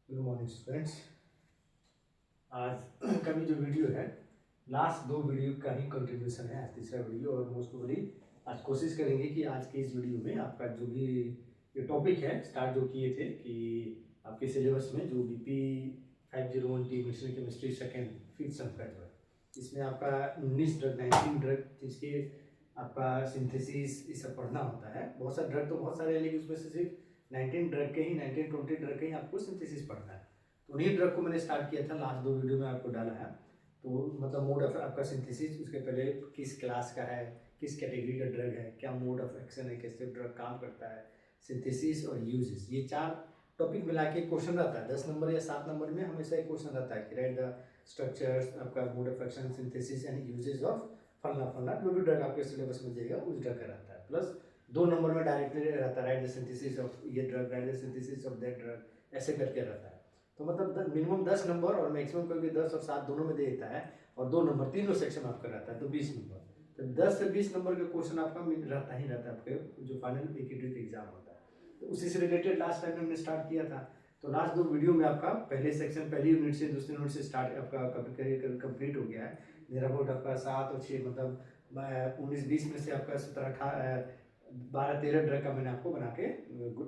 Good morning students. आज का भी जो वीडियो है लास्ट दो वीडियो का ही कंट्रीब्यूशन है। आज तीसरा वीडियो और मोस्ट प्रोबेबली आज कोशिश करेंगे कि आज के इस वीडियो में आपका जो भी ये टॉपिक है स्टार्ट जो किए थे कि आपके सिलेबस में जो BP 501T medicinal chemistry second fifth sem का जो है इसमें आपका 19 ड्रग 19 ड्रग जिसके आपका सिंथेसिस ये सब पढ़ना होता है। बहुत सारे ड्रग तो बहुत सारे हैं लेकिन उसमें से सिर्फ 19 ड्रग के ही 19-20 ड्रग के ही आपको सिंथेसिस पढ़ना है। तो उन्हीं ड्रग को मैंने स्टार्ट किया था, लास्ट दो वीडियो में आपको डाला है। तो मतलब मोड ऑफ आपका सिंथेसिस, उसके पहले किस क्लास का है, किस कैटेगरी का ड्रग है, क्या मोड ऑफ एक्शन है, कैसे ड्रग काम करता है, सिंथेसिस और यूजेस, ये चार टॉपिक मिला के क्वेश्चन रहता है। 10 नंबर या 7 नंबर में हमेशा एक क्वेश्चन रहता है कि राइट द स्ट्रक्चर्स, आपका mode of action, synthesis and uses of फलना फलना, जो भी ड्रग आपके सिलेबस में देगा उस ड्रग का रहता है। प्लस 2 नंबर में डायरेक्टली रहता है राइट द सिंथेसिस ऑफ ये drug, right the synthesis of that drug, ऐसे करके रहता है। तो मतलब मिनिमम 10 नंबर और मैक्सिमम कोई 10 और 7 दोनों में दे देता है, और 2 नंबर तीनों सेक्शन आपका रहता है, तो 20 नंबर। तो 10 से 20 नंबर का क्वेश्चन आपका रहता ही रहता है आपके जो फाइनल एकेडमिक एग्जाम होता है। तो उसी से रिलेटेड लास्ट टाइम हमने स्टार्ट किया था। तो लास्ट दो वीडियो में आपका पहले सेक्शन पहली यूनिट से दूसरी यूनिट से स्टार्ट आपका कंप्लीट हो गया है। मेरा बोर्ड आपका 7 और 6 मतलब 19-20 में से आपका 17-18-12-13 ड्रग का मैंने आपको बना के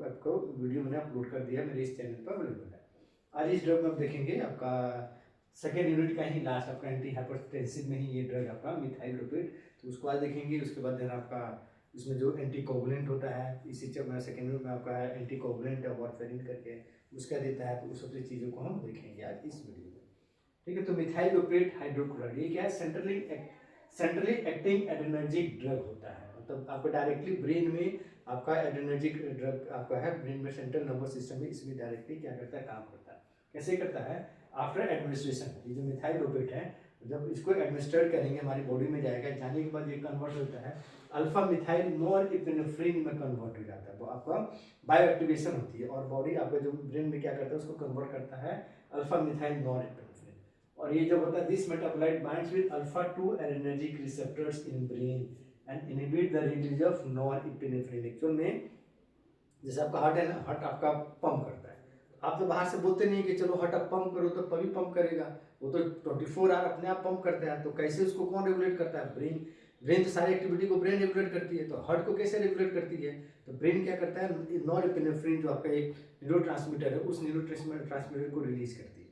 आपको वीडियो मैंने अपलोड कर दिया, मेरे इस चैनल पर अवेलेबल है। आज इस ड्रग में आप देखेंगे आपका सेकेंड यूनिट का ही लास्ट आपका एंटी हाइपरटेंसिव में ही ये ड्रग आपका मिथाइलोप्रिड, तो उसको आज देखेंगे। उसके बाद देन आपका इसमें जो एंटी कोगुलेंट होता है, इसी चैप्टर में सेकेंड यूनिट में आपका एंटी कोगुलेंट वारफेरिन करके उसका देता है, तो उस सब चीज़ों को हम देखेंगे आज इस वीडियो में। ठीक है, तो मिथाइलोप्रिड हाइड्रोक्लोराइड ये क्या है? सेंट्रली एक्टिंग एड्रेनर्जिक ड्रग होता है। मतलब आपको डायरेक्टली ब्रेन में आपका एड्रेनर्जिक ड्रग आपका है, ब्रेन में सेंट्रल नर्वस सिस्टम में इसमें डायरेक्टली क्या करता है, काम करता है। कैसे करता है? आफ्टर एडमिनिस्ट्रेशन, ये जो मिथाइलोप्रिड है जब इसको एडमिनिस्ट्रेट करेंगे हमारी बॉडी में जाएगा, जाने के बाद ये कन्वर्ट होता है अल्फा मिथाइल नॉरएपिनेफ्रिन में कन्वर्ट हो जाता है। वो आपका बायो एक्टिवेशन होती है और बॉडी आपका जो ब्रेन में क्या करता है उसको कन्वर्ट करता है अल्फा मिथाइल नॉरएपिनेफ्रिन। और ये जब होता है this metabolite binds with alpha 2 adrenergic receptors in brain and inhibit the release of norepinephrine. Actual में जैसे आपका हार्ट है ना, हार्ट आपका पंप करता है, आप तो बाहर से बोलते नहीं कि चलो हार्ट आप पंप करो, तो तभी पंप करेगा, वो तो 24 आवर अपने आप पंप करता है। तो कैसे उसको कौन रेगुलेट करता है? ब्रेन। ब्रेन तो सारी एक्टिविटी को ब्रेन रेगुलेट करती है, तो हार्ट को कैसे रेगुलेट करती है? तो ब्रेन क्या करता है, नॉरएपिनेफ्रिन जो आपका एक न्यूरोट्रांसमीटर है उस न्यूरोट्रांसमीटर को रिलीज करती है।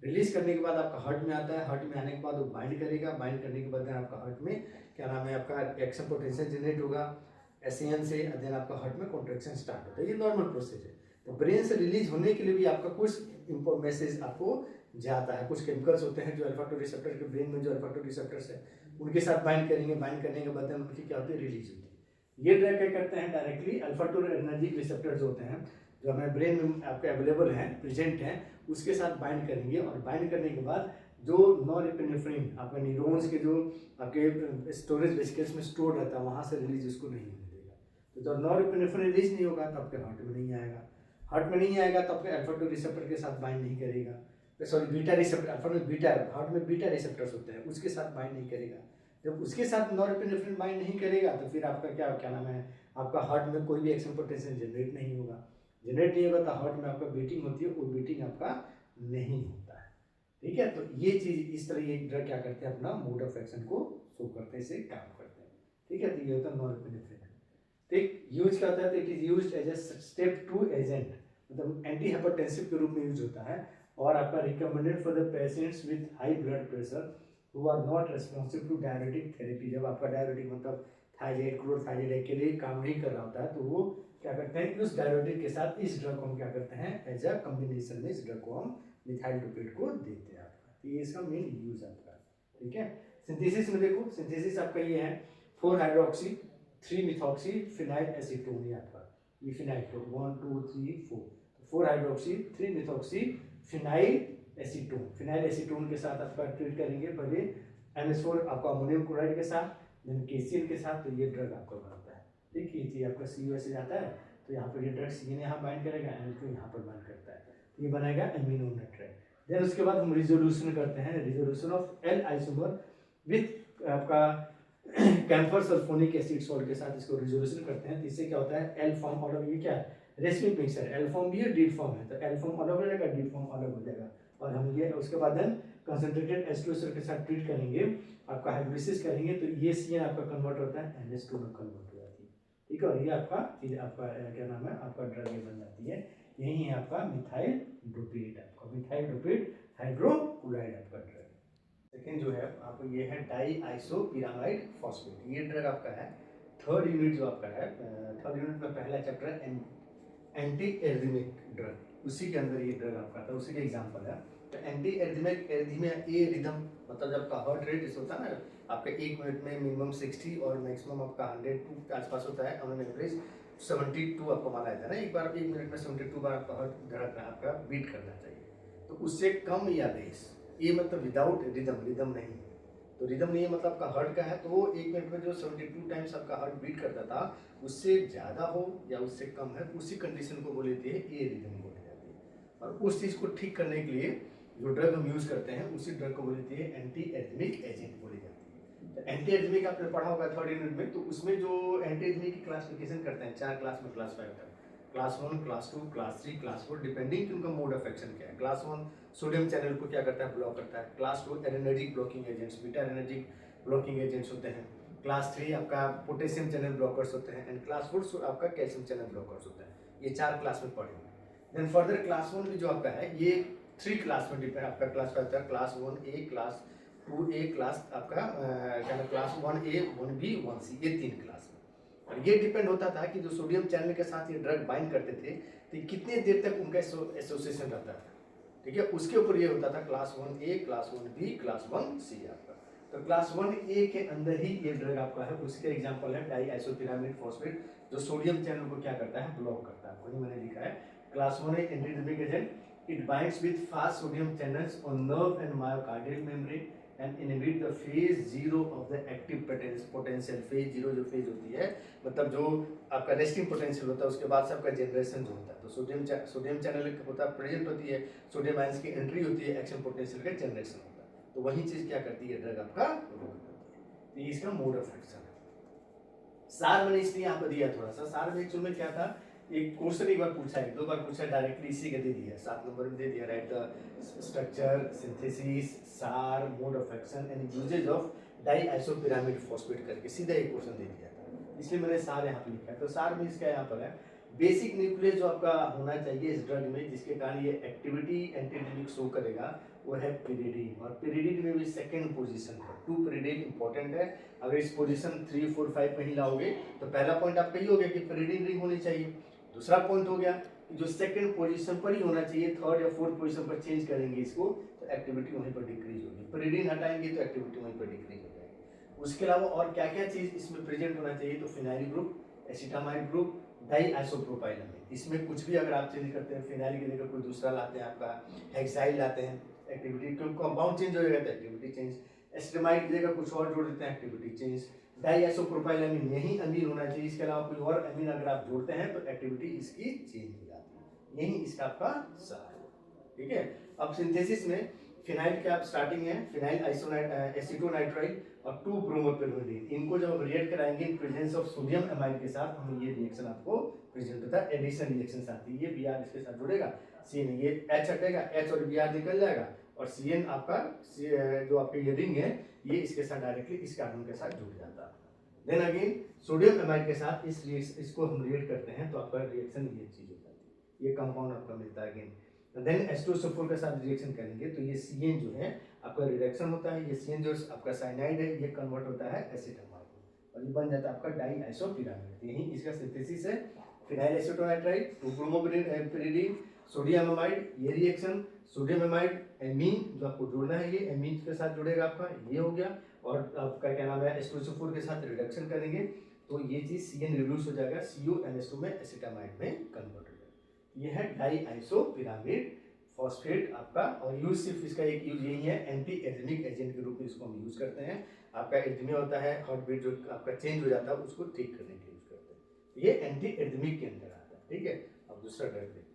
रिलीज करने के बाद आपका हार्ट में आता है, हार्ट में आने के बाद वो बाइंड करेगा, बाइंड करने के बाद आपका हार्ट में क्या नाम है, आपका एक्शन पोटेंशियल जनरेट होगा एसएन से, देन आपका हार्ट में कॉन्ट्रैक्शन स्टार्ट होता है। ये नॉर्मल प्रोसेस है। तो ब्रेन से रिलीज होने के लिए भी आपका कुछ मैसेज आपको जाता है, कुछ केमिकल्स होते हैं जो अल्फा 2 रिसेप्टर के ब्रेन में जो अल्फा 2 रिसेप्टर्स है उनके साथ बाइंड करेंगे, बाइंड करने के बाद उनकी क्या होती है, रिलीज होती है। ये ड्रग क्या करते हैं, डायरेक्टली अल्फा 2 एनर्जिक रिसेप्टर्स होते हैं जो हमारे ब्रेन में आपके अवेलेबल हैं, प्रेजेंट हैं, उसके साथ बाइंड करेंगे। और बाइंड करने के बाद जो नॉरएपिनेफ्रिन आपके न्यूरॉन्स के जो आपके स्टोरेज वेसिकल्स में स्टोर रहता है वहाँ से रिलीज उसको नहीं होने देगा। तो जब नॉरएपिनेफ्रिन रिलीज नहीं होगा तो आपके हार्ट में नहीं आएगा, हार्ट में नहीं आएगा तो आपके अल्फा 2 रिसेप्टर के साथ बाइंड नहीं करेगा, सॉरी बीटा रिसेप्टर, अल्फा में बीटा, हार्ट में बीटा रिसेप्टर्स होते हैं उसके साथ बाइंड नहीं करेगा। जब उसके साथ नॉरएपिनेफ्रिन बाइंड नहीं करेगा तो फिर आपका क्या नाम है, आपका हार्ट में कोई भी एक्शन पोटेंशियल जनरेट नहीं होगा। जनरेट नहीं होगा तो हार्ट में आपका बीटिंग होती है, वो बीटिंग आपका नहीं होता है। ठीक है, तो ये चीज इस तरह ये ड्रग क्या करते हैं, अपना मोड ऑफ एक्शन को शो करते हैं, इसे काम करते हैं। ठीक है, तो ये होता है नॉरएपिनेफ्रिन। ठीक, यूज क्या होता है, तो it is used as a step 2 agent, मतलब एंटी हाइपरटेंसिव के रूप में यूज होता है। और आपका recommended for the patients with high blood pressure who are not responsive to diuretic therapy. जब आपका डायरेटिक मतलब थायराइड, क्लोरोथायराइड के लिए काम नहीं कर रहा होता है तो वो क्या करते हैं, उस डायरेटिक के साथ इस ड्रग को हम क्या करते हैं, एज अ कॉम्बिनेशन में इस ड्रग को हम मिथाइलोप्रिड को देते हैं आपका। तो ये इसका मेन यूज आपका। ठीक है, सिंथेसिस में देखो, सिंथेसिस आपका ये है 4 हाइड्रोक्सी 3 मिथॉक्सी फिनाइल एसीटोन, ये आपका ये phenyl 1 2 3 4, 4 hydroxy 3 methoxy phenyl acetone, phenyl acetone के साथ आपका ट्रीट करेंगे पहले NH4 आपका अमोनियम क्लोराइड के साथ, देन KCl के साथ, तो ये ड्रग आपका बनता है। ठीक है, ये आपका COS से जाता है तो यहाँ पर ये ड्रग CN यहाँ बाइंड करेगा, NH2 यहाँ पर बाइंड करता है, तो ये बनेगा एमिनो नाइट्राइल। देन उसके बाद हम रिजोल्यूशन करते हैं, resolution of L isomer with आपका कैम्फर सल्फोनिक एसिड सॉल्ट के साथ इसको रिजोल्यूशन करते हैं। तो इससे क्या होता है, एल फॉर्म, और ये क्या है, रेस्पिन पिक्चर एल फॉर्म भी है, डी फॉर्म है, तो एल फॉर्म अलग हो जाएगा, डी फॉर्म अलग हो जाएगा। और हम ये उसके बाद देन कंसंट्रेटेड H2SO के साथ ट्रीट करेंगे, आपका हाइड्रोलिसिस करेंगे, तो ये CN आपका कन्वर्ट होता है NH2 में कन्वर्ट हो जाती है, ठीक है। और ये आपका क्या नाम है, आपका ड्रग ये बन जाती है, यही है आपका मिथाइल ड्रोपेट, आपका मिथाइल ड्रोपेट हाइड्रोक्लोराइड आपका ड्रग। सेकेंड जो है आपको ये है डाई आइसोपिरामाइड फॉस्फेट, ये ड्रग आपका है थर्ड यूनिट जो आपका है, थर्ड यूनिट में पहला चैप्टर है एंटी एरिथमिक ड्रग, उसी के अंदर ये ड्रग आपका था, उसी के एग्जांपल है। तो एंटी एरिथमिक, एरिथमिया ए रिदम मतलब जब आपका हार्ट रेट जैसे होता है ना, आपका 1 मिनट में मिनिमम 60 और मैक्सिमम आपका 102 के आसपास होता है, ऑन एवरेज 72 आपको माना जाता है ना, एक बार 1 मिनट में 72 बार आपका हार्ट धड़कना आपका बीट करना चाहिए, तो उससे कम या लेस, ये मतलब विदाउट रिदम, रिदम नहीं, तो रिदम नहीं है मतलब आपका हार्ट का है, तो वो 1 मिनट में जो 72 टाइम्स आपका हार्ट बीट करता था, उससे ज़्यादा हो या उससे कम है, उसी कंडीशन को बोले थे ये रिदम बोली जाती है। और उस चीज़ को ठीक करने के लिए जो ड्रग हम यूज़ करते हैं, उसी ड्रग को बोली जाती है एंटी एरिथमिक एजेंट बोली जाती है। तो एंटी एरिथमिक आपने पढ़ा होगा थर्ड यूनिट में, तो उसमें जो एंटी एरिथमिक की क्लासिफिकेशन करते हैं 4 क्लास में क्लासिफाई करते हैं, class 1, class 2, class 3, class 4, depending कि उनका मोड ऑफ एक्शन क्या है। क्लास 1 सोडियम चैनल को क्या करता है, ब्लॉक करता है। Class 2 energic blocking agents, beta energic blocking agents होते हैं। क्लास 3 आपका पोटेशियम चैनल ब्लॉकर्स होते हैं, एंड क्लास 4 आपका कैल्शियम चैनल ब्लॉकर्स होते हैं। ये 4 क्लास में पढ़ेंगे। देन फर्दर क्लास 1 भी जो आपका है, ये 3 क्लास में डिपेंड आपका क्लास होता है, class 1A, class 2A, class आपका क्या नाम, क्लास 1A, 1B, 1C, ये 3 क्लास में। और ये डिपेंड होता था कि जो सोडियम चैनल के साथ ये ड्रग बाइंड करते थे, तो कितने देर तक उनका एसोसिएशन रहता था, ठीक है, उसके ऊपर ये होता था class 1A, class 1B, class 1C आपका। तो क्लास 1A के अंदर ही ये ड्रग आपका है, उसके एग्जांपल है डाई आइसोपिरामाइड फॉस्फेट, जो सोडियम चैनल को क्या करता है, ब्लॉक करता है, वही मैंने लिखा है। Class 1A antiarrhythmic agent, it binds with fast sodium channels on nerve and myocardial membrane and inhibit the phase 0 of the active potential. Phase 0 जो फेज होती है, मतलब जो आपका रेस्टिंग पोटेंशियल होता है, उसके बाद से आपका जनरेशन जो होता है, तो सोडियम चैनल होता है, प्रेजेंट होती है, सोडियम आयंस की एंट्री होती है, एक्शन पोटेंशियल का जनरेशन होता है, तो वही चीज क्या करती है, ड्रग आपका रोक करती है। तो ये इसका मोड ऑफ एक्शन है। सार मैंने इसलिए यहाँ पर दिया थोड़ा सा, सार में एक्चुअल में क्या था, एक क्वेश्चन एक बार पूछा है, 2 बार पूछा है, डायरेक्टली इसी का दे दिया, 7 नंबर में दे दिया, write the structure, synthesis, SAR, mode of action and uses of disopyramide phosphate करके सीधा एक क्वेश्चन दे दिया था, इसलिए मैंने सार यहाँ पे लिखा है। तो सार में इसका यहाँ पर है बेसिक न्यूक्लियस जो आपका होना चाहिए इस ड्रग में, जिसके कारण ये एक्टिविटी एंटीजेनिक शो करेगा, वो है पिरिडीन, और पिरिडीन में भी सेकंड पोजीशन पर, 2 पिरिडीन इंपॉर्टेंट है। अगर इस पोजीशन 3, 4, 5 कहीं लाओगे तो पहला पॉइंट आपका ये हो गया कि पिरिडीन रिंग होनी चाहिए। दूसरा पॉइंट हो गया कि जो सेकंड पोजीशन पर ही होना चाहिए, थर्ड या फोर्थ पोजीशन पर चेंज करेंगे इसको, तो एक्टिविटी वहीं पर डिक्रीज होगी। पिरिडीन हटाएंगे तो एक्टिविटी वहीं पर डिक्रीज हो जाएगी। उसके अलावा और क्या क्या चीज इसमें प्रेजेंट होना चाहिए, तो phenyl group, acetamide group, diisopropylamide, इसमें कुछ भी अगर आप चेंज करते हैं, फिनाइल की जगह कोई दूसरा लाते हैं, आपका हेक्साइल लाते हैं, एक्टिविटी कंपाउंड चेंज हो जाएगा तो एक्टिविटी चेंज, एसिटामाइड की जगह कुछ और जोड़ देते हैं, एक्टिविटी चेंज, डाई आइसोप्रोपाइलामाइन यही अमीन होना चाहिए, इसके अलावा कोई और अमीन अगर आप जोड़ते हैं तो एक्टिविटी इसकी चेंज हो जाती है, यही इसका आपका सार है, ठीक है। अब सिंथेसिस में फिनाइल के आप स्टार्टिंग है, फिनाइल एसीटोनाइट्राइल और 2 ब्रोमोपिरिडीन, इनको जब हम रिएक्ट कराएंगे in presence of sodium amide के साथ, हमें ये रिएक्शन आपको प्रेजेंट होता है, एडिशन रिएक्शन आती है, ये Br इसके साथ जुड़ेगा, CN ये H हटेगा, H और Br निकल जाएगा, और CN आपका जो आपके ये रिंग है, ये इसके साथ डायरेक्टली इस कार्बन के साथ जुड़ जाता है। देन अगेन सोडियम एमाइड के साथ इसको हम रिएक्ट करते हैं, तो आपका रिएक्शन ये चीज हो जाती है, ये कंपाउंड आपका मिलता है अगेन। देन H2SO4 के साथ रिएक्शन करेंगे तो ये CN जो है आपका रिडक्शन होता है, ये CN जो आपका साइनाइड है, ये कन्वर्ट होता है एसिटामाइड में, और ये बन जाता है आपका डाई आइसोपिरामाइड। यही इसका सिंथेसिस है, फिनाइल एसीटोनाइट्राइल, 2 ब्रोमोपिरिडीन, सोडियम एमाइड, ये रिएक्शन, सोडियम एमाइड एमीन जो आपको जोड़ना है, ये एमीन के साथ जुड़ेगा आपका, ये हो गया, और आपका क्या नाम है H2SO4 के साथ रिडक्शन करेंगे तो ये चीज CN रिड्यूस हो जाएगा, CuNH2 में एसिटामाइड में कन्वर्ट हो जाएगा। ये है डाई आइसोपिरामिड फॉस्फेट आपका, और यूज सिर्फ इसका एक यूज यही है, एंटी एरिथमिक एजेंट के रूप में इसको हम यूज करते हैं। आपका एरिथमिया होता है, हार्ट बीट जो आपका चेंज हो जाता है, उसको ठीक करने के लिए यूज करते हैं, ये एंटी एरिथमिक के अंदर आता है, ठीक है। अब दूसरा ड्रग देखते हैं,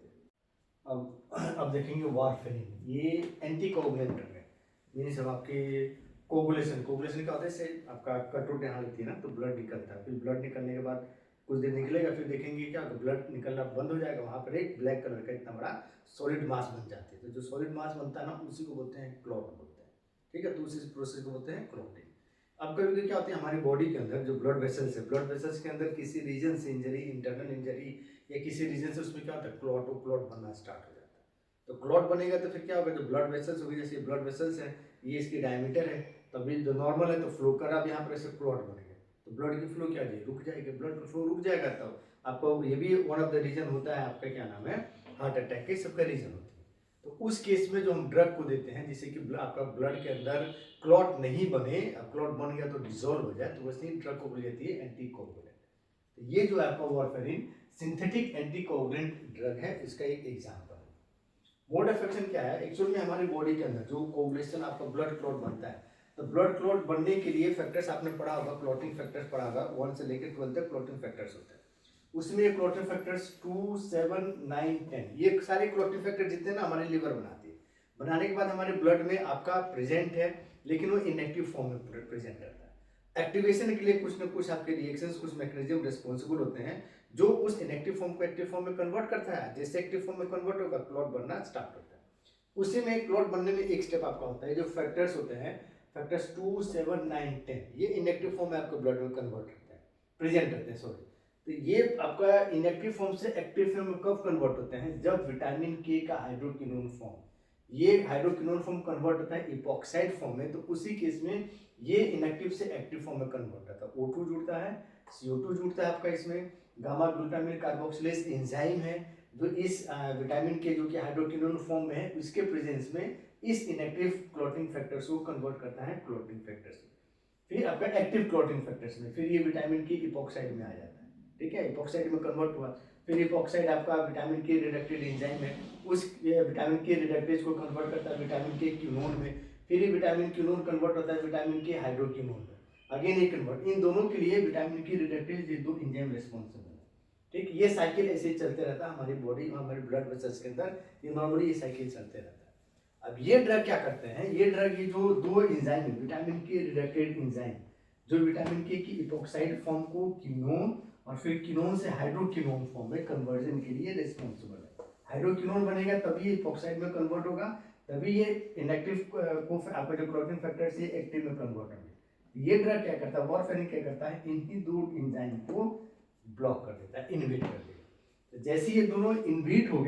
अब देखेंगे वारफेरिन, ये एंटी कोगुलेंट ड्रग है, मीन्स अब आपके कोगुलेशन क्या होता है, इससे आपका कटोट यहाँ लगती है ना, तो ब्लड निकलता है, फिर ब्लड निकलने के बाद कुछ देर निकलेगा, फिर देखेंगे क्या ब्लड निकलना बंद हो जाएगा, वहाँ पर एक ब्लैक कलर का इतना बड़ा सॉलिड मास बन जाती है। तो जो सॉलिड मास बनता है ना, उसी को बोलते हैं क्लॉट बोलते हैं। ठीक है, तो उसी प्रोसेस को बोलते हैं क्लॉटिंग। अब कभी कभी क्या होता है हमारी बॉडी के अंदर जो ब्लड वेसल्स है, ब्लड वेसल्स के अंदर किसी रीजन से इंजरी, इंटरनल इंजरी या किसी रीजन से उसमें क्या होता है क्लॉट बनना स्टार्ट हो जाता है। तो क्लॉट बनेगा तो फिर क्या होगा, जो ब्लड वेसल्स होगी, जैसे ब्लड वेसल्स है, ये इसकी डायमीटर है, तभी जो नॉर्मल है तो फ्लो कर रहा, अब यहाँ पर ऐसे क्लॉट बनेगा तो ब्लड की फ्लो क्या रुक जाएगी, ब्लड का फ्लो रुक जाएगा। तब आपको ये भी वन ऑफ द रीजन होता है आपका, क्या नाम है, हार्ट अटैक के सबका रीजन होती है। तो उस केस में जो हम ड्रग को देते हैं जिससे कि आपका ब्लड के अंदर क्लॉट नहीं बने, अब क्लॉट बन गया तो डिसॉल्व हो जाए, तो वैसे ही ड्रग को बोली जाती है एंटीकोगुलेंट। तो ये जो है आपका वारफेरिन सिंथेटिक एंटीकोगुलेंट ड्रग है, इसका एक एग्जांपल है। मोड ऑफ एक्शन क्या है, एक्चुअल में हमारी बॉडी के अंदर जो कोगुलेशन आपका ब्लड क्लॉट बनता है, तो ब्लड क्लॉट बनने के लिए फैक्टर्स आपने पढ़ा होगा, क्लॉटिंग फैक्टर्स पढ़ा होगा, 1 से लेकर 12 तक क्लॉटिंग फैक्टर्स होते हैं। उसमें क्लॉटिंग फैक्टर्स 2, 7, 9, 10 ये सारे क्लॉटिंग फैक्टर जितने ना हमारे लिवर बनाती है, बनाने के बाद हमारे ब्लड में आपका प्रेजेंट है, लेकिन वो इनएक्टिव फॉर्म में प्रेजेंट करता है। एक्टिवेशन के लिए कुछ ना कुछ आपके रिएक्शंस, कुछ मैकेनिज्म रिस्पॉन्सिबल होते हैं जो उस इनएक्टिव फॉर्म को एक्टिव फॉर्म में कन्वर्ट करता है। जैसे एक्टिव फॉर्म में कन्वर्ट होगा, क्लॉट बनना स्टार्ट होता है। उसी में क्लॉट बनने में एक स्टेप आपका होता है, जो फैक्टर्स होते हैं, फैक्टर्स 2, 7, 9, 10 ये इनएक्टिव फॉर्म में आपके ब्लड में कन्वर्ट करते हैं, प्रेजेंट करते हैं, सॉरी। तो ये आपका इनएक्टिव फॉर्म से एक्टिव फॉर्म में कब कन्वर्ट होते हैं, जब विटामिन के का हाइड्रोक्विनोन फॉर्म, ये हाइड्रोक्विनोन फॉर्म कन्वर्ट होता है इपॉक्साइड फॉर्म में, तो उसी केस में ये इनएक्टिव से एक्टिव फॉर्म में कन्वर्ट होता है। O2 जुड़ता है, CO2 जुड़ता है आपका इसमें, गामा ग्लूटामिल कार्बोक्सिलेज एंजाइम है जो इस विटामिन के जो कि हाइड्रोक्विनोन फॉर्म में है, उसके प्रेजेंस में इस इनएक्टिव क्लॉटिंग फैक्टर्स को कन्वर्ट करता है क्लॉटिंग फैक्टर्स में। फिर आपका एक्टिव क्लॉटिंग फैक्टर्स में, फिर ये विटामिन के इपॉक्साइड में आ जाता है। ठीक है, इपॉक्साइड में कन्वर्ट हुआ, फिर इपॉक्साइड आपका विटामिन के रिडक्टेड एंजाइम है, उस विटामिन के रिडक्टेज को कन्वर्ट करता है विटामिन के क्यूनोन में, फिर ये विटामिन क्यूनोन कन्वर्ट होता है विटामिन के हाइड्रोक्यूनोन में, अगेन ये कन्वर्ट, इन दोनों के लिए विटामिन के रिडक्टेज ये दो एंजाइम रिस्पॉन्सिबल है। ठीक, ये साइकिल ऐसे ही चलते रहता है हमारी बॉडी, हमारे ब्लड वेसल्स के अंदर, ये नॉर्मली ये साइकिल चलते रहता है। अब ये ड्रग क्या करते हैं, ये ड्रग ये जो दो एंजाइम है, विटामिन के रिडक्टेड एंजाइम, जो विटामिन के की इपॉक्साइड फॉर्म को कीनोन और फिर कीनोन से हाइड्रोक्विनोन फॉर्म में कन्वर्जन के लिए रिस्पॉन्सिबल है। हाइड्रोक्विनोन बनेगा तभी इपॉक्साइड में कन्वर्ट होगा, तभी ये इनएक्टिव को आपका जो क्लॉटिंग फैक्टर से एक्टिव में कन्वर्ट होंगे। ये ड्रग क्या करता है, वारफेरिन क्या करता है, इन्हीं दो एंजाइम को ब्लॉक कर देता है, इनहिबिट कर देगा। तो जैसे ये दोनों इनहिबिट हो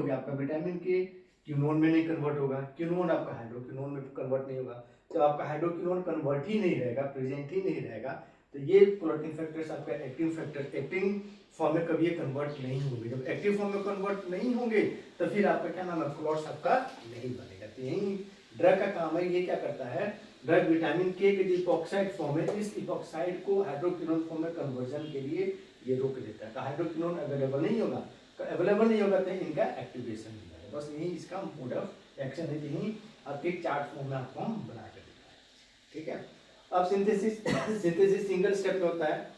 गया, आपका विटामिन के क्यूनोन में नहीं कन्वर्ट होगा, क्यूनोन आपका हाइड्रोक्विनोन में कन्वर्ट नहीं होगा, तो आपका हाइड्रोक्विनोन कन्वर्ट ही नहीं रहेगा, प्रेजेंट ही नहीं रहेगा, तो ये क्लॉटिंग फैक्टर्स आपका एक्टिव फैक्टर, एक्टिंग फॉर्म में कभी ये कन्वर्ट नहीं होंगे। जब एक्टिव फॉर्म में कन्वर्ट नहीं होंगे तो फिर आपका क्या नाम है, क्लॉट्स आपका नहीं बनेगा। तो यही ड्रग का काम है। ये क्या करता है, ड्रग विटामिन के जो इपॉक्साइड फॉर्म है, इस इपॉक्साइड को हाइड्रोक्विनोन फॉर्म में कन्वर्जन के लिए ये रोक देता है। तो हाइड्रोक्विनोन अवेलेबल नहीं होगा तो इनका एक्टिवेशन नहीं होगा। बस यही इसका मोड ऑफ एक्शन है, यही आपके चार्ट फॉर्म में आपको हम बना कर दिखा है। ठीक है, अब सिंथेसिस सिंगल स्टेप में होता है।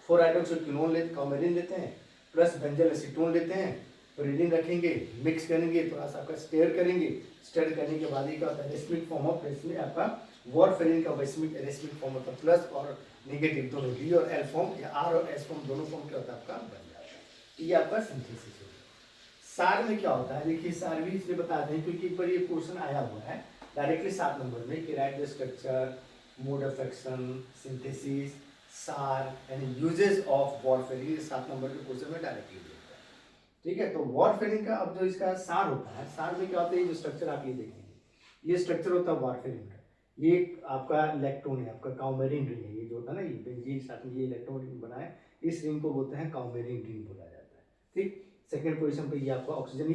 4 हाइड्रोक्सीक्विनोन लेते, कॉमेरिन लेते हैं, प्लस बेंजल एसीटोन लेते हैं, रीडिंग रखेंगे, मिक्स करेंगे, थोड़ा सा आपका स्टेयर करेंगे, स्टेयर करने के बाद ही क्या होता है, रेस्मिक फॉर्म ऑफ रेस्मिक आपका वारफेरिन का रेस्मिक फॉर्म होता है, प्लस और नेगेटिव दोनों, डी और एल फॉर्म या आर और एस फॉर्म दोनों फॉर्म क्या होता है आपका बन जाता है। ये आपका सिंथेसिस हो गया। सार में क्या होता है, देखिए सार भी इसलिए बता दें क्योंकि एक बार ये क्वेश्चन आया हुआ है डायरेक्टली 7 नंबर में कि write the structure, mode of action, synthesis, SAR and uses of warfarin, 7 number के क्वेश्चन में डायरेक्टली दिया है। ठीक है, तो वारफेरिन का अब जो इसका सार होता है, सार में क्या होता है, ये जो स्ट्रक्चर आप ये देखेंगे, ये स्ट्रक्चर होता है वारफेरिन का। ये आपका इलेक्ट्रॉन है, आपका काउमेरिन रिंग है, ये जो होता है ना, ये बेंजीन साथ में ये इलेक्ट्रॉन रिंग बना है, इस रिंग को बोलते हैं काउमेरिन रिंग बोला जाता है। ठीक, सेकंड पोजीशन पे ये आपका ऑक्सीजन,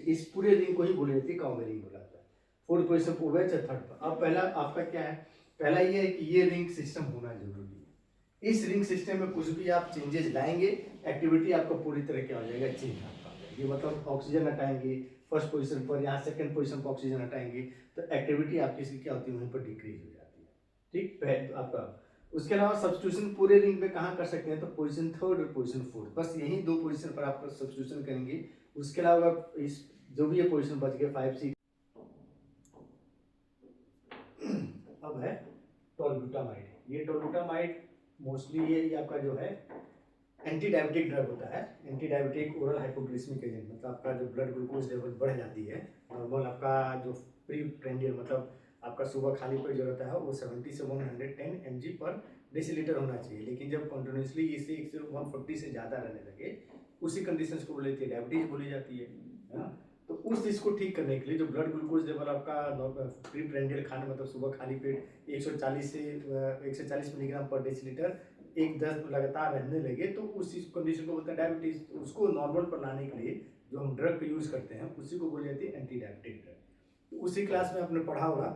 इस पूरे रिंग को ही बोले जाती है काउमेरिन बोला जाता है। फोर्थ पोजीशन पे हुआ है थर्ड पर। अब पहला आपका क्या है, पहला ये है कि ये रिंग सिस्टम होना जरूरी है। इस रिंग सिस्टम में कुछ भी आप चेंजेस लाएंगे, एक्टिविटी आपका पूरी तरह क्या हो जाएगा, चेंज आपका। ये मतलब ऑक्सीजन हटाएंगे फर्स्ट पोजीशन पर, यहाँ सेकंड पोजीशन पर ऑक्सीजन हटाएंगे, तो एक्टिविटी आपकी क्या होती है, वहीं पर डिक्रीज हो जाती है। ठीक, आपका उसके अलावा सब्स्टिट्यूशन पूरे रिंग में कहाँ कर सकते हैं, तो पोजीशन थर्ड और पोजीशन फोर्थ, बस यही 2 पोजीशन पर आप सब्स्टिट्यूशन करेंगे। उसके अलावा इस जो भी ये पोजीशन बच गए 5, 6, अब है टोलब्यूटामाइड। ये टोलब्यूटामाइड मोस्टली ये आपका जो है एंटी डायबिटिक ड्रग होता है। एंटी डायबिटिक ओरल हाइपोग्लिसमिक एजेंट, मतलब आपका जो ब्लड ग्लूकोज लेवल बढ़ जाती है नॉर्मल, आपका जो प्री प्रेंडियल मतलब आपका सुबह खाली पेट जो रहता है वो 70 से 110 mg पर डेसीलीटर होना चाहिए, लेकिन जब कंटिन्यूसली इसे 140 से ज़्यादा रहने लगे उसी कंडीशन को बोली डायबिटीज बोली जाती है ना। तो उस चीज़ को ठीक करने के लिए जो ब्लड ग्लूकोज लेवल आपका प्री प्रेंडियल खाने मतलब सुबह खाली पेट 140 से 140 मिलीग्राम पर डेसीलीटर 1-10 लगातार रहने लगे तो उस कंडीशन को बोलते हैं डायबिटीज। तो उसको नॉर्मल पर लाने के लिए जो हम ड्रग का यूज़ करते हैं उसी को बोली जाती है एंटी डायबिटिक ड्रग। तो उसी क्लास में आपने पढ़ा होगा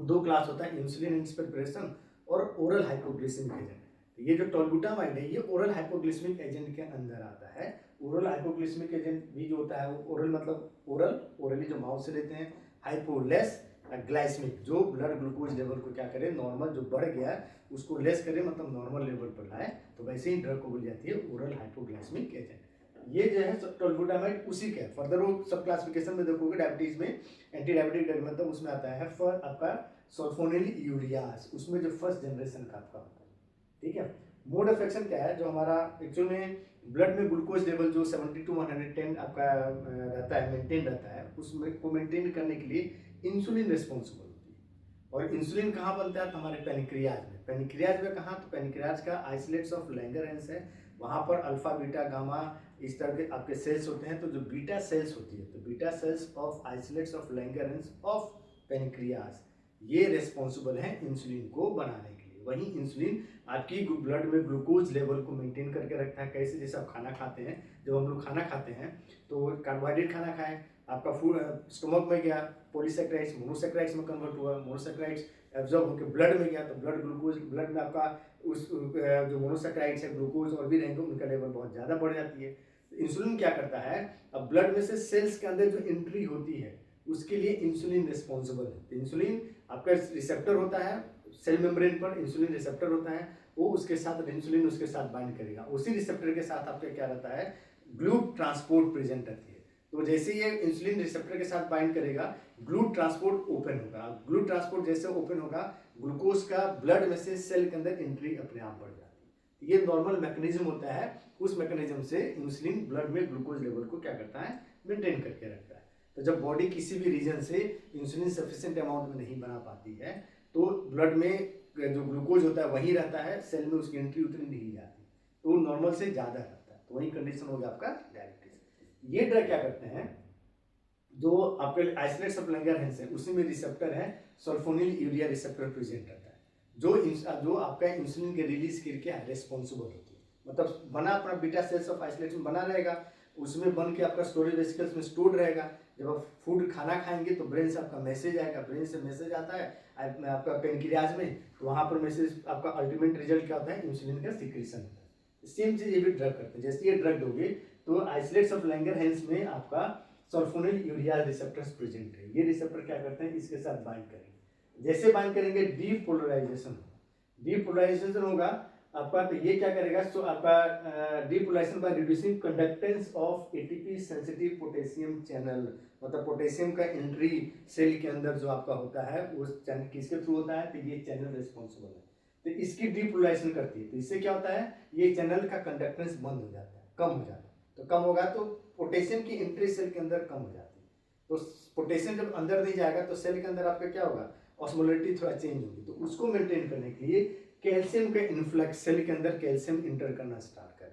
2 क्लास होता है, इंसुलिन इंस्पिरेशन और ओरल हाइपोग्लिसमिक एजेंट। तो ये जो टोलबुटामाइड है ये ओरल हाइपोग्लिसमिक एजेंट के अंदर आता है। ओरल हाइपोग्लिसमिक एजेंट भी जो होता है वो ओरल मतलब ओरली जो माउथ से लेते हैं, हाइपोलेस ग्लाइसमिक जो ब्लड ग्लूकोज लेवल को क्या करे नॉर्मल जो बढ़ गया है उसको लेस करे मतलब नॉर्मल लेवल पर लाए, तो वैसे ही ड्रग को बोली जाती है ओरल हाइपोग्लाइसमिक एजेंट। ये जो है टोलबुटामाइड उसी का फर्दर वो सब क्लासिफिकेशन में देखोगे डायबिटीज में एंटी डायबिटिक ड्रग मतलब उसमें आता है फॉर आपका सल्फोनिल यूरियास, उसमें जो फर्स्ट जनरेशन का आपका होता है। ठीक है, मोड ऑफ एक्शन क्या है, जो हमारा एक्चुअल में ब्लड में ग्लूकोज लेवल जो 70 to 110 आपका रहता है मेंटेन रहता है, उसमें को मेंटेन करने के लिए इंसुलिन रिस्पॉन्सिबल होती है। और इंसुलिन कहाँ बनता है, तो हमारे पेनिक्रियाज में। पेनिक्रियाज में कहाँ, तो पेनिक्रियाज का आइसोलेट्स ऑफ लैंगरहैंस है, वहाँ पर अल्फा बीटा गामा इस तरह के आपके सेल्स होते हैं। तो जो बीटा सेल्स होती है तो beta cells of isolates of Langerhans of pancreas ये रिस्पॉन्सिबल है इंसुलिन को बनाने के लिए। वहीं इंसुलिन आपकी ब्लड में ग्लूकोज लेवल को मेंटेन करके रखता है। कैसे, जैसे आप खाना खाते हैं, जब हम लोग खाना खाते हैं तो कार्बोहाइड्रेट खाना खाएं, आपका फूड स्टमक में गया, पॉलीसेक्राइड्स मोनोसेक्राइड्स में कन्वर्ट हुआ, मोनोसेक्राइड्स एब्जॉर्ब होकर ब्लड में गया तो ब्लड ग्लूकोज ब्लड में आपका उस जो मोनोसेक्राइड्स है ग्लूकोज और भी रहेंगे उनका लेवल बहुत ज़्यादा बढ़ जाती है। तो इंसुलिन क्या करता है, अब ब्लड में से सेल्स के अंदर जो एंट्री होती है उसके लिए इंसुलिन रिस्पॉन्सिबल है। तो इंसुलिन आपका रिसेप्टर होता है सेल मेम्ब्रेन पर, इंसुलिन रिसेप्टर होता है, वो उसके साथ इंसुलिन उसके साथ बाइंड करेगा। उसी रिसेप्टर के साथ आपका क्या रहता है, ग्लूट ट्रांसपोर्ट प्रेजेंट रहती है। तो जैसे ये इंसुलिन रिसेप्टर के साथ बाइंड करेगा ग्लूट ट्रांसपोर्ट ओपन होगा। ग्लूट ट्रांसपोर्ट जैसे ओपन होगा ग्लूकोज का ब्लड में से सेल के अंदर एंट्री अपने आप बढ़ जाती है। ये नॉर्मल मैकेनिज्म होता है। उस मैकेनिज्म से इंसुलिन ब्लड में ग्लूकोज लेवल को क्या करता है, मेंटेन करके रखता है। तो जब बॉडी किसी भी रीजन से इंसुलिन सफिशिएंट अमाउंट में नहीं बना पाती है तो ब्लड में जो ग्लूकोज होता है वही रहता है, सेल में उसकी एंट्री उतनी नहीं जाती, तो नॉर्मल से ज़्यादा रहता है। तो वही कंडीशन हो गया आपका डायबिटीज। ये ड्रग क्या करते हैं, जो आपके आइसोलेट्स ऑफ लैंगरहैंस है उसी में रिसेप्टर है सल्फोनिल यूरिया रिसेप्टर प्रेजेंट रहता है, जो आपका इंसुलिन के रिलीज के लिए रिस्पॉन्सिबल होती है। मतलब बना अपना बीटा सेल्स ऑफ आइसोलेट्स में बना रहेगा, उसमें बन के आपका स्टोरेज वेसिकल्स में स्टोर रहेगा। जब आप फूड खाना खाएंगे तो ब्रेन से आपका मैसेज आएगा, ब्रेन से मैसेज आता है आपका पेनक्रियाज में, तो वहाँ पर मैसेज आपका अल्टीमेट रिजल्ट क्या होता है, इंसुलिन का सिक्रीशन होता है। सेम चीज़ ये भी ड्रग करते हैं। जैसे ये ड्रग दोगे तो आइसोलेट्स ऑफ लैंगरहैंस में आपका सल्फोनिल यूरिया रिसेप्टर्स प्रेजेंट है। ये रिसेप्टर क्या करते हैं, इसके साथ बाइंड करेंगे। जैसे बाइंड करेंगे डीपोलराइजेशन होगा आपका। तो ये क्या करेगा, तो आपका depolarization by reducing conductance of ATP sensitive potassium channel, मतलब पोटेशियम का एंट्री सेल के अंदर जो आपका होता है उस चैनल किसके थ्रू होता है, तो ये चैनल रिस्पॉन्सिबल है। तो इसकी डीपोलराइजेशन करती है, तो इससे क्या होता है, ये चैनल का कंडक्टेंस बंद हो जाता है, कम हो जाता है। तो कम होगा तो पोटेशियम की एंट्री सेल के अंदर कम हो जाती है। तो पोटेशियम जब अंदर नहीं जाएगा तो सेल के अंदर आपका क्या होगा, ऑस्मोलरिटी थोड़ा चेंज होगी। तो उसको मेंटेन करने के लिए कैल्शियम का इन्फ्लक्स सेल के अंदर कैल्शियम इंटर करना स्टार्ट करेगा।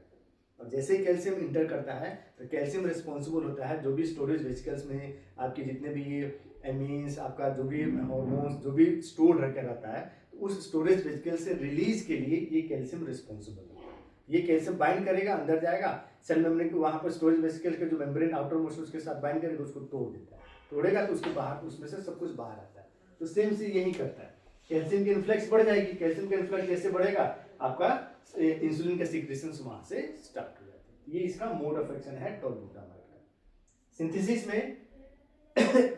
और जैसे ही कैल्शियम इंटर करता है तो कैल्शियम रिस्पॉन्सिबल होता है जो भी स्टोरेज वेसिकल्स में आपके जितने भी ये एमीन्स आपका जो भी हार्मोन्स जो भी स्टोर रखा रहता है, तो उस स्टोरेज वेसिकल से रिलीज के लिए ये कैल्शियम रिस्पॉन्सिबल है। ये कैल्शियम बाइंड करेगा, अंदर जाएगा सेल मेम्ब्रेन के, वहाँ पर स्टोरेज वेसिकल के जो मेम्ब्रेन आउटर मोस्ट उसके साथ बाइंड करेगा, उसको तोड़ देता है। तोड़ेगा तो उसके बाहर उसमें से सब कुछ बाहर आता है। तो सेम से यही करता है, कैल्शियम की इन्फ्लक्स बढ़ जाएगी। कैल्शियम का इन्फ्लक्स जैसे बढ़ेगा आपका इंसुलिन का सीक्रेशन वहां से स्टार्ट हो जाता है। ये इसका मोड ऑफ एक्शन है टोलबुटामाइड का। सिंथेसिस में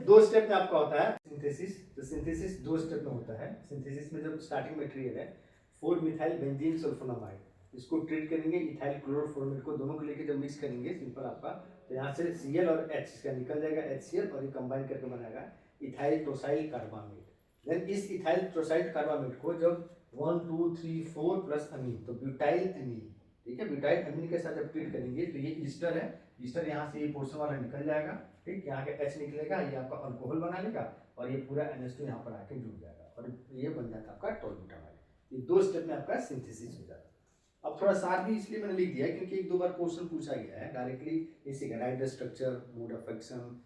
दो स्टेप में आपका होता है सिंथेसिस। तो सिंथेसिस दो स्टेप में होता है। सिंथेसिस में जब स्टार्टिंग मटेरियल है 4 मिथाइल बेंजीन सल्फोनामाइड, इसको ट्रीट करेंगे इथाइल क्लोरोफॉर्मेट को, दोनों को लेकर जब मिक्स करेंगे सिंपल आपका, तो यहाँ से Cl और H का निकल जाएगा HCl, और ये कंबाइन करके बनाएगा इथाइल टोसाइल कार्बामेट। देन इस इथाइल टोसाइल कार्बामेट को जब 1 2 3 4 प्लस अमीन, तो ब्यूटाइल अमीन, ठीक है। ब्यूटाइल एमीन के साथ जब ट्रीट करेंगे तो ये ईस्टर है, ईस्टर यहाँ से ये पोर्शन वाला निकल जाएगा, ठीक, यहाँ के H निकलेगा, ये आपका अल्कोहल बना लेगा और ये पूरा NH2 यहाँ पर आके जुड़ जाएगा और ये बन जाता है आपका टॉलब्यूटामाइड। ये 2 स्टेप में आपका सिंथेसिस हो जाता है। अब थोड़ा सार भी इसलिए मैंने लिख दिया है क्योंकि 1-2 बार क्वेश्चन पूछा गया है डायरेक्टली इसी का, write the structure, mode of action,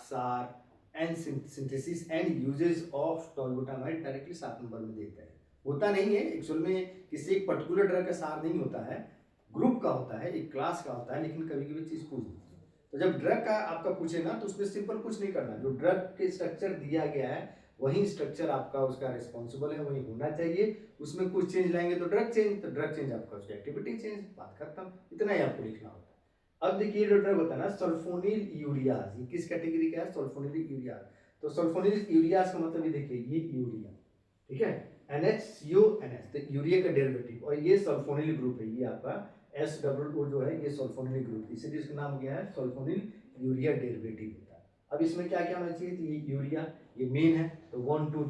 SAR and synthesis and uses of tolbutamide directly 7 number में देता है। होता नहीं है एक्चुअल में, किसी एक पर्टिकुलर ड्रग का सार नहीं होता है, ग्रुप का होता है, एक क्लास का होता है, लेकिन कभी कभी चीज पूछ देती है। तो जब ड्रग का आपका पूछे ना तो उसमें सिंपल कुछ नहीं करना, जो ड्रग के स्ट्रक्चर दिया गया है वही स्ट्रक्चर आपका उसका रिस्पॉन्सिबल है, वही होना चाहिए। उसमें कुछ चेंज लाएंगे तो ड्रग चेंज, तो ड्रग चेंज आपका उसकी एक्टिविटी चेंज, बात खत्म। इतना ही आपको लिखना होता है। अब देखिए जो ड्रग होता है ना सल्फोनिल यूरियाज, ये किस कैटेगरी का है? Sulphonyl ureas. तो सल्फोनिल यूरियाज का मतलब ये देखिए, ये यूरिया, ठीक है, NHCONH, तो यूरिया का डेरिवेटिव, और ये सल्फोनिल ग्रुप है, ये आपका SOO जो है ये सल्फोनिल ग्रुप, इसीलिए इसका नाम क्या है? सल्फोनिल यूरिया डेरिवेटिव होता है। अब इसमें क्या क्या होना चाहिए? तो ये यूरिया, ये मेन है, तो 1 2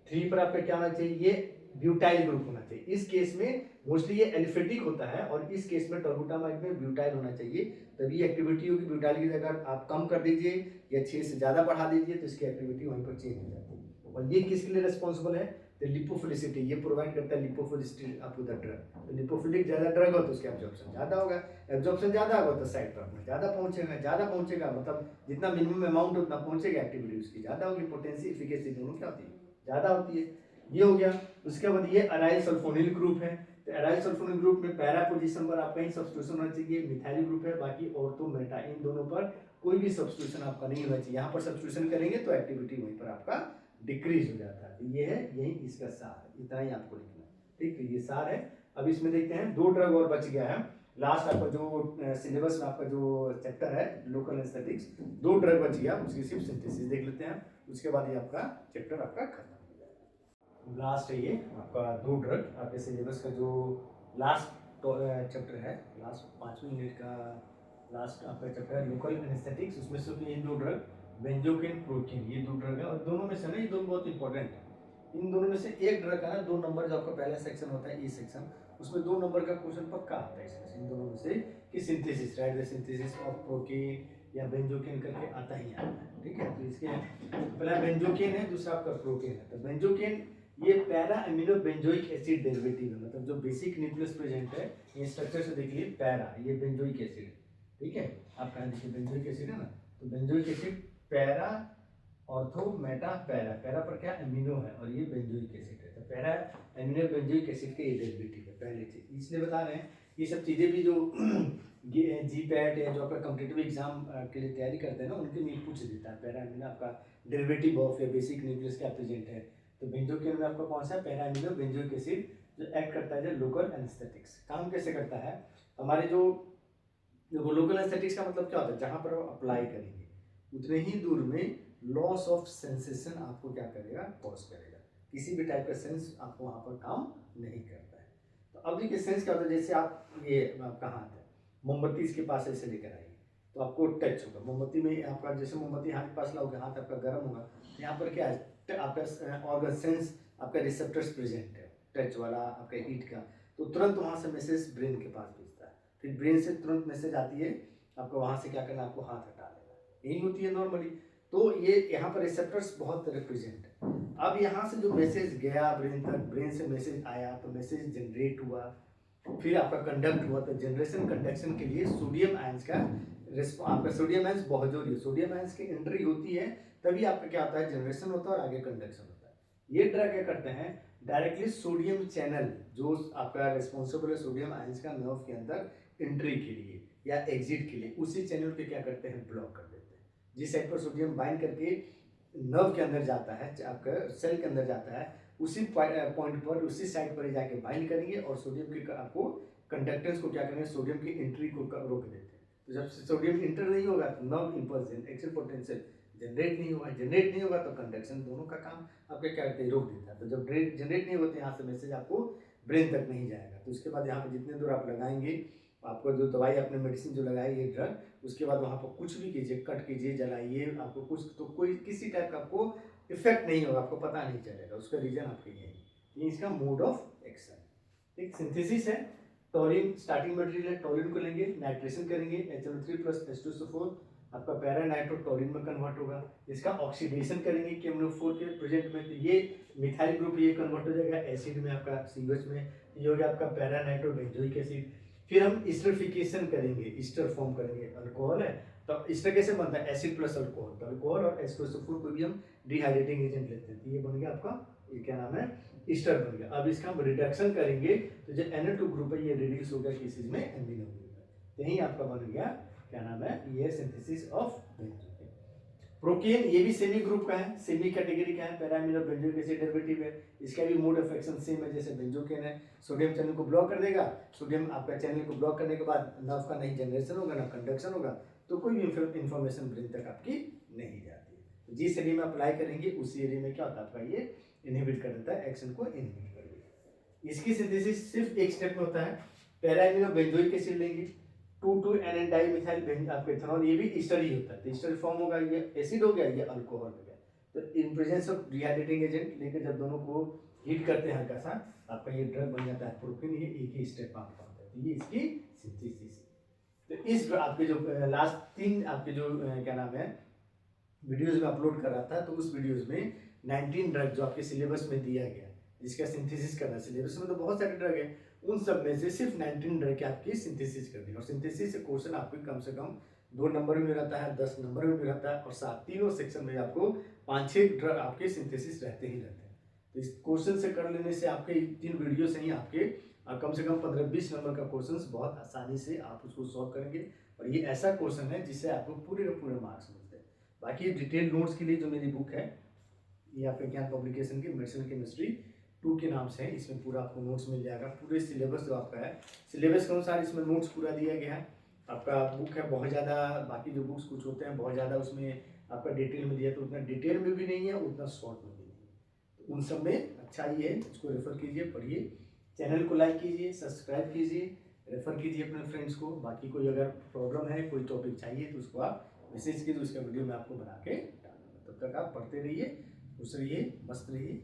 3 पर आपका क्या होना चाहिए? ये ब्यूटाइल ग्रुप होना चाहिए। इस केस में मोस्टली ये एलिफेटिक होता है और इस केस में टॉलब्यूटामाइड में ब्यूटाइल होना चाहिए, तभी एक्टिविटी होगी। ब्यूटाइल की जगह आप कम कर दीजिए या 6 से ज़्यादा बढ़ा दीजिए तो इसकी एक्टिविटी वहीं पर चेंज हो जाती है। और ये किसके लिए रिस्पॉन्सिबल है? तो लिपोफिलिसिटी, ये प्रोवाइड करता है लिपोफिलिसिटी आपको द ड्रग। तो लिपोफिलिक ज़्यादा ड्रग हो तो उसके एब्जॉर्प्शन ज़्यादा होगा, एब्जॉर्प्शन ज़्यादा होगा तो साइड पर ज़्यादा पहुँचेगा, ज़्यादा पहुँचेगा मतलब जितना मिनिमम अमाउंट उतना पहुँचेगा, एक्टिविटी उसकी ज़्यादा होगी, पोटेंसी इफिकेसी दोनों क्या होती है? ज़्यादा होती है। ये हो गया। उसके बाद ये अराइल सल्फोनिल ग्रुप है, तो अराइल सल्फोनिल ग्रुप में पैरा पोजीशन पर आपका ही सब्स्टिट्यूशन होना चाहिए, मिथाइल ग्रुप है, बाकी ऑर्थो मेटा इन दोनों पर कोई भी सब्स्टिट्यूशन आपका नहीं होना चाहिए। यहाँ पर सब्स्टिट्यूशन करेंगे तो एक्टिविटी वहीं पर आपका डिक्रीज हो जाता है। ये है, यही इसका सार है, इतना ही आपको लिखना है, ठीक है, ये सार है। अब इसमें देखते हैं 2 ड्रग और बच गया है। लास्ट आपका जो सिलेबस में आपका जो चैप्टर है लोकल एस्थेटिक्स, 2 ड्रग बच गया, उसकी सिर्फ सिंथेसिस देख लेते हैं, उसके बाद ये आपका चैप्टर आपका खत्म हो जाएगा। लास्ट है ये आपका 2 ड्रग, आपके सिलेबस का जो लास्ट चैप्टर है, लास्ट 5 मिनट का लास्ट आपका चैप्टर है लोकल एस्थेटिक्स, उसमें सिर्फ ये 2 ड्रग बेंजोकिन प्रोटीन, ये 2 ड्रग है और दोनों में से ना ये दोनों बहुत इंपॉर्टेंट है। इन दोनों में से एक ड्रग का ना 2 नंबर जो आपका पहला सेक्शन होता है ई सेक्शन, उसमें 2 नंबर का क्वेश्चन पक्का आता है इसमें से, इन दोनों में से कि synthesis, right the synthesis of protein या बेंजोकिन करके आता ही आता है, ठीक है। तो इसके पहला बेंजोकिन है, दूसरा आपका प्रोटीन है। तो बेंजोकिन ये para amino benzoic acid derivative है, मतलब जो बेसिक न्यूक्लियस प्रेजेंट है, ये स्ट्रक्चर से देखिए पैरा, ये बेंजोइक एसिड, ठीक है, आपका देखिए बेंजोइक एसिड है ना, तो benzoic acid para ortho Meta para, para पर क्या अमीनो है और ये बेंजोइक एसिड है, तो पैरा अमीनो बेंजोइक एसिड के ये डेरिवेटिव है पहले चीज, इसलिए बता रहे हैं ये सब चीजें भी जो GPAT या जो आपका कॉम्पिटिटिव एग्जाम के लिए तैयारी करते हैं ना उनके लिए पूछ देता है, पैरा अमीनो आपका डेरिवेटिव ऑफ या बेसिक न्यूक्लियस क्या प्रेजेंट है। तो बेंजोकिन में आपका कौन सा? पैरा अमीनो बेंजोइक एसिड, जो एक्ट करता है जो लोकल एनेस्थेटिक्स। काम कैसे करता है? हमारे जो लोकल एनेस्थेटिक्स का मतलब क्या होता है? जहाँ पर वो अप्लाई करेंगे उतने ही दूर में लॉस ऑफ सेंसेशन आपको क्या करेगा? कॉज करेगा, किसी भी टाइप का सेंस आपको वहाँ पर काम नहीं करता है। तो अब देखिए सेंस क्या होता है, जैसे आप ये आपका हाथ है, मोमबत्ती इसके पास ऐसे लेकर आएंगे तो आपको टच होगा, मोमबत्ती में आपका जैसे मोमबत्ती हाथ के पास लाओगे हाथ आपका गर्म होगा, यहाँ पर क्या है आपका ऑर्गन सेंस, आपका रिसेप्टर्स प्रेजेंट है टच वाला आपका हीट का, तो तुरंत वहाँ से मैसेज ब्रेन के पास भेजता है, फिर ब्रेन से तुरंत मैसेज आती है आपको वहाँ से क्या करना, आपको हाथ हटा लेना, यही होती है नॉर्मली। तो ये यहाँ पर रिसेप्टर्स बहुत रिप्रेजेंट है। अब यहाँ से जो मैसेज गया ब्रेन तक, ब्रेन से मैसेज आया तो मैसेज जनरेट हुआ, फिर आपका कंडक्ट हुआ, तो जनरेशन कंडक्शन के लिए सोडियम आयंस का आपका सोडियम आयंस बहुत जरूरी है, सोडियम आयंस की एंट्री होती है तभी आपका क्या होता है, जनरेशन होता है और आगे कंडक्शन होता है। ये ड्रग क्या करते हैं, डायरेक्टली सोडियम चैनल जो आपका रिस्पॉन्सिबल है सोडियम आयंस का नर्व के अंदर एंट्री के लिए या एग्जिट के लिए, उसी चैनल पे क्या करते हैं, ब्लॉक कर देते हैं। जिस साइड पर सोडियम बाइंड करके नर्व के अंदर जाता है, आपका सेल के अंदर जाता है, उसी पॉइंट पर उसी साइड पर जाके बाइंड करेंगे और सोडियम के आपको कंडक्टेंस को क्या करेंगे, सोडियम की एंट्री को रोक देते हैं। तो जब सोडियम इंटर नहीं होगा तो nerve impulse action potential generate नहीं होगा, जनरेट नहीं होगा तो कंडक्शन दोनों का काम आपके क्या करते हैं, रोक देता है। तो जब जनरेट नहीं होते यहाँ से मैसेज आपको ब्रेन तक नहीं जाएगा, तो उसके बाद यहाँ पर जितने दूर आप लगाएंगे, आपको जो दवाई आपने मेडिसिन जो लगाई ये ड्रग, उसके बाद वहाँ पर कुछ भी कीजिए, कट कीजिए, जलाइए, आपको कुछ तो कोई किसी टाइप का आपको इफेक्ट नहीं होगा, आपको पता नहीं चलेगा, उसका रीजन आपके यही, ये इसका मोड ऑफ एक्शन। एक सिंथेसिस है, टॉरिन स्टार्टिंग मटेरियल है, टॉरिन को लेंगे, नाइट्रेशन करेंगे, HNO3 प्लस H2SO4 आपका पैरा नाइट्रो टॉरिन में कन्वर्ट होगा। इसका ऑक्सीडेशन करेंगे KMnO4 के प्रेजेंट में, तो ये मिथाइल ग्रुप ये कन्वर्ट हो जाएगा एसिड में आपका COH में, ये हो गया आपका पैरा नाइट्रो बेंजोइक एसिड। फिर हम इस्टरिफिकेशन करेंगे, ईस्टर फॉर्म करेंगे, अल्कोहल है तो ईस्टर कैसे बनता है, एसिड प्लस अल्कोहल, तो अल्कोहल और H2SO4 को भी हम डिहाइड्रेटिंग एजेंट लेते हैं, तो ये बन गया आपका, ये क्या नाम है, ईस्टर बन गया। अब इसका हम रिडक्शन करेंगे तो जो Na2 ग्रुप है ये रिड्यूस हो गया किस चीज में, एमिनो ग्रुप है, तो यही आपका बन गया क्या नाम है, ये सिंथेसिस ऑफ बेंजोइक। प्रोकेन ये भी सेमी ग्रुप का है, सेमी कैटेगरी का है, para amino benzoic acid derivative है, इसका भी मोड ऑफ एक्शन सेम है जैसे बेंजोकेन है। सोडियम चैनल को ब्लॉक कर देगा, सोडियम आपका चैनल को ब्लॉक करने के बाद ना उसका नहीं जनरेशन होगा ना कंडक्शन होगा, तो कोई भी इंफॉर्मेशन ब्रेन तक आपकी नहीं जाती है। जिस एरिया में अप्लाई करेंगे उसी एरिया में क्या होता है आपका, ये इनहिबिट कर देता है, एक्शन को इनहिबिट कर देता है। इसकी सिंथेसिस सिर्फ एक स्टेप में होता है, पैरा अमीनो बेंजोइक एसिड लेंगे, 2,2-N डाइमिथाइल आपके इथेनॉल, ये भी ईस्टर ही होता है, तो ईस्टर फॉर्म होगा, ये एसिड हो गया, ये अल्कोहल हो गया, तो in presence of dehydrating agent लेकर जब दोनों को हीट करते हैं हल्का सा, आपका ये ड्रग बन जाता है प्रोपेन, ये एक ही स्टेप आपका होता है, तो ये इसकी सिंथेसिस। तो इस आपके जो लास्ट 3 आपके जो क्या नाम है वीडियोज में अपलोड कर रहा था, तो उस वीडियोज में 19 ड्रग जो आपके सिलेबस में दिया गया जिसका सिंथेसिस करना, सिलेबस में तो बहुत सारे ड्रग है, उन सब में से सिर्फ 19 ड्रग की आपकी सिंथेसिस करनी है, और सिंथेसिस से क्वेश्चन आपको कम से कम 2 नंबर में रहता है, 10 नंबर में भी रहता है, और साथ तीनों सेक्शन में आपको 5-6 ड्रग आपके सिंथेसिस रहते ही रहते हैं। तो इस क्वेश्चन से कर लेने से आपके 3 वीडियो से ही आपके कम से कम 15-20 नंबर का क्वेश्चन बहुत आसानी से आप उसको सॉल्व करेंगे, और ये ऐसा क्वेश्चन है जिससे आपको पूरे का पूरे मार्क्स मिलते हैं। बाकी डिटेल नोट्स के लिए जो मेरी बुक है ये आपके ज्ञान पब्लिकेशन की मेडिसिनल केमिस्ट्री 2 के नाम से है, इसमें पूरा आपको नोट्स मिल जाएगा, पूरे सिलेबस जो आपका है सिलेबस के अनुसार इसमें नोट्स पूरा दिया गया है। आपका बुक है बहुत ज़्यादा, बाकी जो बुक्स कुछ होते हैं बहुत ज़्यादा उसमें आपका डिटेल में दिया, तो उतना डिटेल में भी नहीं है, उतना शॉर्ट में भी नहीं है, तो उन सब में अच्छा ये है, इसको रेफर कीजिए, पढ़िए, चैनल को लाइक कीजिए, सब्सक्राइब कीजिए, रेफर कीजिए अपने फ्रेंड्स को। बाकी कोई अगर प्रॉब्लम है, कोई टॉपिक चाहिए तो उसको आप मैसेज कीजिए, उसका वीडियो मैं आपको बना के डालूंगा। तब तक आप पढ़ते रहिए, खुश रहिए, मस्त रहिए।